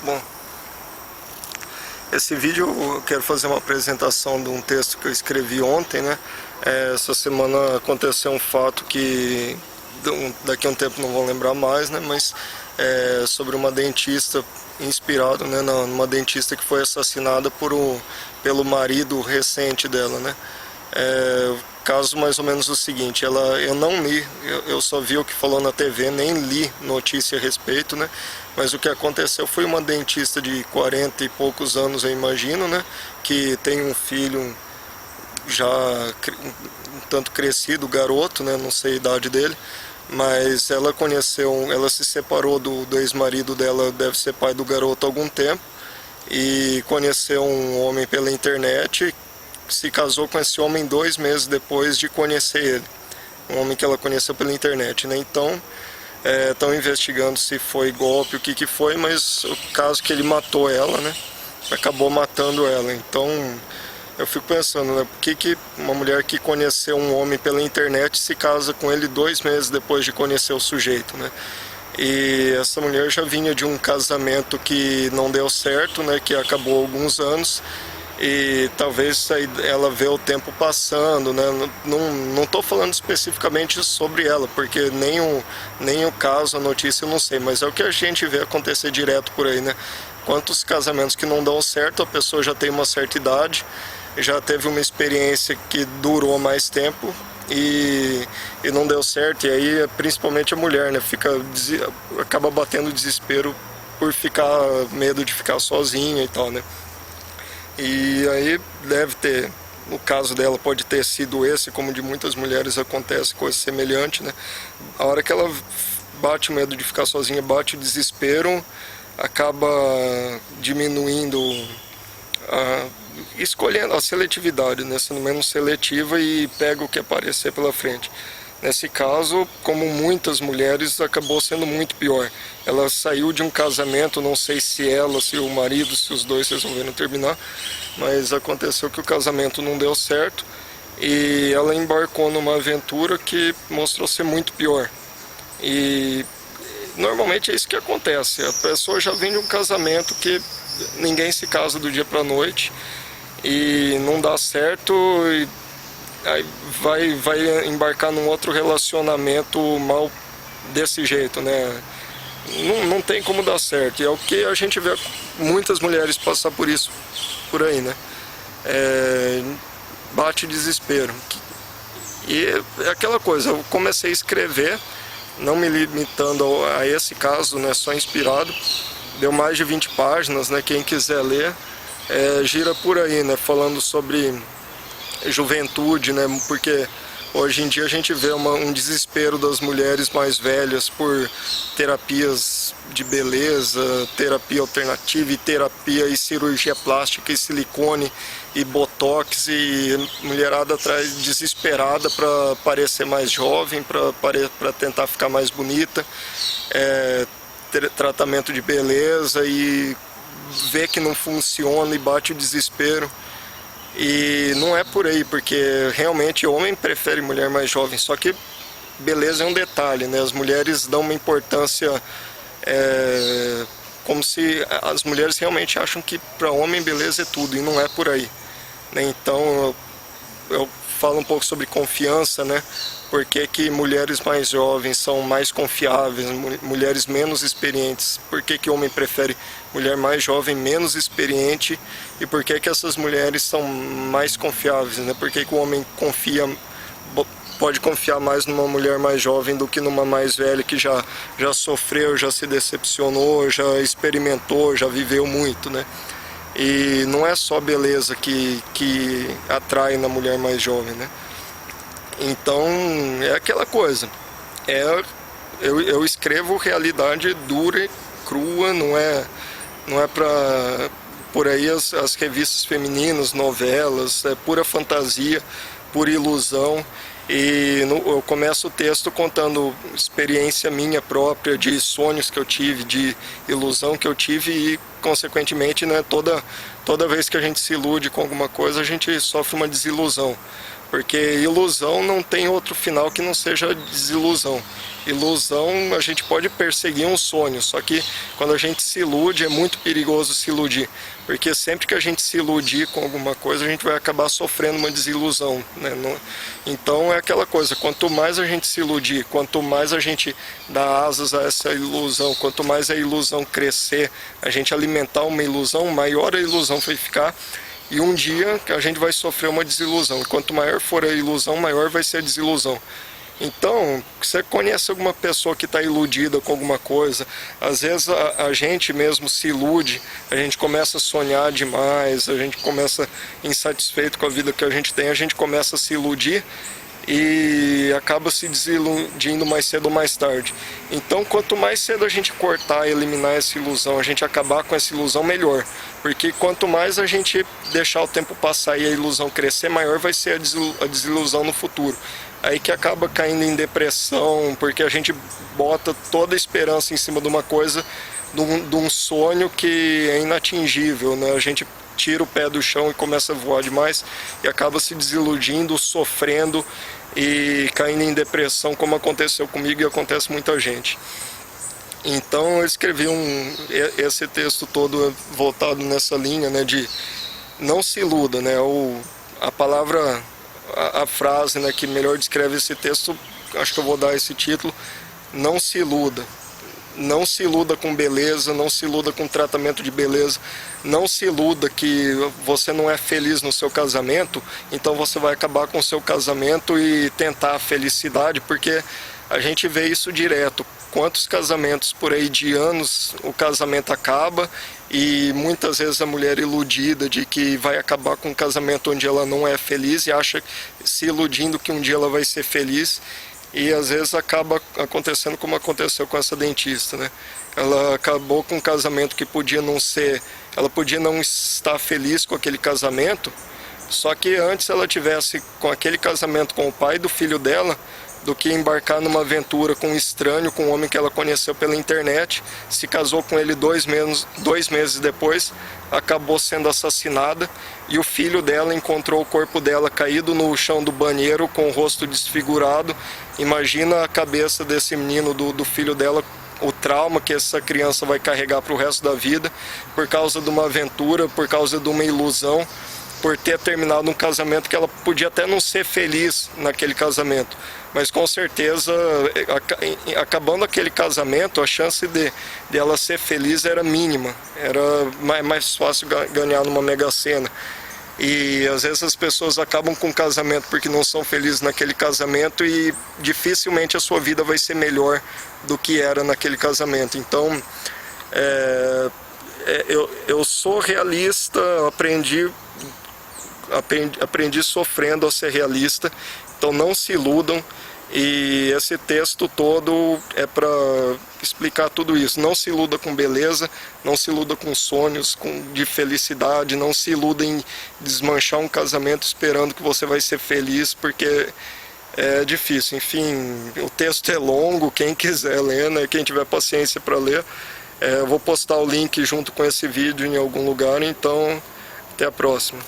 Bom, esse vídeo eu quero fazer uma apresentação de um texto que eu escrevi ontem, né? Essa semana aconteceu um fato que daqui a um tempo não vou lembrar mais, né? Mas sobre uma dentista, inspirado, né, numa dentista que foi assassinada pelo marido recente dela, né? Caso mais ou menos o seguinte, eu não li, eu só vi o que falou na TV, nem li notícia a respeito, né? Mas o que aconteceu foi uma dentista de 40 e poucos anos, eu imagino, né? Que tem um filho já um tanto crescido, garoto, né? Não sei a idade dele, mas ela se separou do ex-marido dela, deve ser pai do garoto há algum tempo, e conheceu um homem pela internet. Se casou com esse homem 2 meses depois de conhecer ele, um homem que ela conheceu pela internet, né? Então estão investigando se foi golpe, o que foi, mas o caso que ele matou ela, né? Acabou matando ela. Então eu fico pensando, né? Por que uma mulher que conheceu um homem pela internet se casa com ele 2 meses depois de conhecer o sujeito, né? E essa mulher já vinha de um casamento que não deu certo, né? Que acabou há alguns anos. E talvez ela vê o tempo passando, né? Não estou falando especificamente sobre ela, porque nem o caso, a notícia eu não sei, mas é o que a gente vê acontecer direto por aí, né? Quantos casamentos que não dão certo, a pessoa já tem uma certa idade, já teve uma experiência que durou mais tempo e não deu certo, e aí principalmente a mulher, né? Acaba batendo desespero por medo de ficar sozinha e tal, né? E aí deve ter, no caso dela pode ter sido esse, como de muitas mulheres acontece coisa semelhante, né? A hora que ela bate o medo de ficar sozinha, bate o desespero, acaba diminuindo, escolhendo a seletividade, né? Sendo menos seletiva e pega o que aparecer pela frente. Nesse caso, como muitas mulheres, acabou sendo muito pior. Ela saiu de um casamento, não sei se ela, se o marido, se os dois resolveram terminar, mas aconteceu que o casamento não deu certo e ela embarcou numa aventura que mostrou ser muito pior. E normalmente é isso que acontece. A pessoa já vem de um casamento que ninguém se casa do dia para a noite e não dá certo, e aí vai embarcar num outro relacionamento mal desse jeito, né? Não tem como dar certo. E é o que a gente vê muitas mulheres passar por isso por aí, né? Bate desespero. E é aquela coisa, eu comecei a escrever, não me limitando a esse caso, né? Só inspirado. Deu mais de 20 páginas, né? Quem quiser ler, gira por aí, né? Falando sobre juventude, né? Porque hoje em dia a gente vê um desespero das mulheres mais velhas por terapias de beleza, terapia alternativa e cirurgia plástica e silicone e botox, e mulherada atrás desesperada para parecer mais jovem, para tentar ficar mais bonita, tratamento de beleza, e vê que não funciona e bate o desespero. E não é por aí, porque realmente o homem prefere mulher mais jovem, só que beleza é um detalhe, né? As mulheres dão uma importância, como se as mulheres realmente acham que para homem beleza é tudo, e não é por aí, né? Então eu falo um pouco sobre confiança, né? Por que mulheres mais jovens são mais confiáveis, mulheres menos experientes? Por que o homem prefere mulher mais jovem, menos experiente? E por que essas mulheres são mais confiáveis, né? Por que o homem pode confiar mais numa mulher mais jovem do que numa mais velha que já sofreu, já se decepcionou, já experimentou, já viveu muito, né? E não é só beleza que atrai na mulher mais jovem, né? Então é aquela coisa, eu escrevo realidade dura e crua, não é para por aí as revistas femininas, novelas, é pura fantasia, pura ilusão. E eu começo o texto contando experiência minha própria, de sonhos que eu tive, de ilusão que eu tive, e consequentemente, né, toda vez que a gente se ilude com alguma coisa, a gente sofre uma desilusão. Porque ilusão não tem outro final que não seja desilusão. Ilusão, a gente pode perseguir um sonho, só que quando a gente se ilude é muito perigoso se iludir, porque sempre que a gente se iludir com alguma coisa a gente vai acabar sofrendo uma desilusão, né? Então é aquela coisa, quanto mais a gente se iludir, quanto mais a gente dá asas a essa ilusão, quanto mais a ilusão crescer, a gente alimentar uma ilusão, maior a ilusão vai ficar. E um dia a gente vai sofrer uma desilusão. Quanto maior for a ilusão, maior vai ser a desilusão. Então, você conhece alguma pessoa que está iludida com alguma coisa, às vezes a gente mesmo se ilude, a gente começa a sonhar demais, a gente começa insatisfeito com a vida que a gente começa a se iludir e acaba se desiludindo mais cedo ou mais tarde. Então, quanto mais cedo a gente cortar e eliminar essa ilusão, a gente acabar com essa ilusão, melhor. Porque quanto mais a gente deixar o tempo passar e a ilusão crescer, maior vai ser a desilusão no futuro. Aí que acaba caindo em depressão, porque a gente bota toda a esperança em cima de uma coisa, de um sonho que é inatingível, né? A gente tira o pé do chão e começa a voar demais e acaba se desiludindo, sofrendo e caindo em depressão, como aconteceu comigo e acontece muita gente. Então eu escrevi esse texto todo voltado nessa linha, né, de não se iluda, né? A palavra, a frase, né, que melhor descreve esse texto, acho que eu vou dar esse título: não se iluda. Não se iluda com beleza, não se iluda com tratamento de beleza, não se iluda que você não é feliz no seu casamento, então você vai acabar com o seu casamento e tentar a felicidade, porque a gente vê isso direto. Quantos casamentos por aí de anos o casamento acaba e muitas vezes a mulher iludida de que vai acabar com um casamento onde ela não é feliz e acha, se iludindo que um dia ela vai ser feliz. E às vezes acaba acontecendo como aconteceu com essa dentista, né? Ela acabou com um casamento que podia não ser, ela podia não estar feliz com aquele casamento, só que antes ela tivesse com aquele casamento com o pai do filho dela, do que embarcar numa aventura com um estranho, com um homem que ela conheceu pela internet, se casou com ele 2 meses depois, acabou sendo assassinada, e o filho dela encontrou o corpo dela caído no chão do banheiro com o rosto desfigurado. Imagina a cabeça desse menino, do filho dela, o trauma que essa criança vai carregar para o resto da vida, por causa de uma aventura, por causa de uma ilusão, por ter terminado um casamento que ela podia até não ser feliz naquele casamento, mas com certeza, acabando aquele casamento, a chance de ela ser feliz era mínima, era mais fácil ganhar numa Mega Sena. E às vezes as pessoas acabam com o casamento porque não são felizes naquele casamento e dificilmente a sua vida vai ser melhor do que era naquele casamento. Então, eu sou realista, aprendi sofrendo a ser realista, então não se iludam, e esse texto todo é para explicar tudo isso. Não se iluda com beleza, não se iluda com sonhos de felicidade, não se iluda em desmanchar um casamento esperando que você vai ser feliz, porque é difícil. Enfim, o texto é longo, quem quiser ler, né, quem tiver paciência para ler, eu vou postar o link junto com esse vídeo em algum lugar, então até a próxima.